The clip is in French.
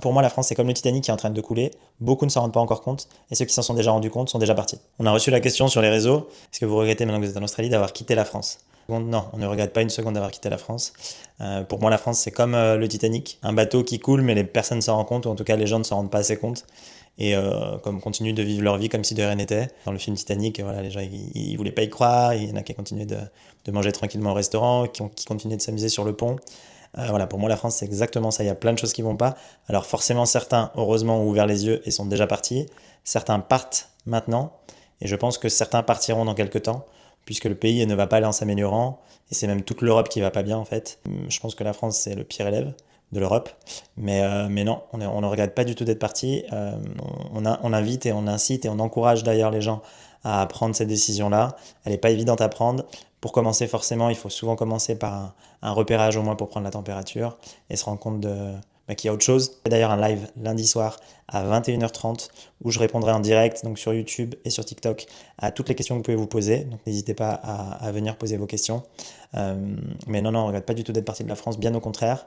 Pour moi, la France, c'est comme le Titanic qui est en train de couler. Beaucoup ne s'en rendent pas encore compte, et ceux qui s'en sont déjà rendus compte sont déjà partis. On a reçu la question sur les réseaux, est-ce que vous regrettez maintenant que vous êtes en Australie d'avoir quitté la France? Non, on ne regrette pas une seconde d'avoir quitté la France. Pour moi, la France, c'est comme le Titanic, un bateau qui coule, mais les personnes ne s'en rendent compte, ou en tout cas les gens ne s'en rendent pas assez compte, et comme continuent de vivre leur vie comme si de rien n'était. Dans le film Titanic, voilà, les gens ils voulaient pas y croire, il y en a qui continuaient de manger tranquillement au restaurant, qui continuaient de s'amuser sur le pont. Voilà, pour moi, la France, c'est exactement ça. Il y a plein de choses qui vont pas. Alors forcément, certains, heureusement, ont ouvert les yeux et sont déjà partis. Certains partent maintenant. Et je pense que certains partiront dans quelques temps, puisque le pays ne va pas aller en s'améliorant. Et c'est même toute l'Europe qui va pas bien, en fait. Je pense que la France, c'est le pire élève de l'Europe. Mais non, on ne regrette pas du tout d'être parti. On invite et on incite et on encourage d'ailleurs les gens à prendre cette décision-là. Elle n'est pas évidente à prendre. Pour commencer, forcément, il faut souvent commencer par un repérage au moins pour prendre la température et se rendre compte qu'il y a autre chose. J'ai d'ailleurs un live lundi soir à 21h30 où je répondrai en direct donc sur YouTube et sur TikTok à toutes les questions que vous pouvez vous poser. Donc n'hésitez pas à venir poser vos questions. Mais non, on ne regrette pas du tout d'être parti de la France, bien au contraire.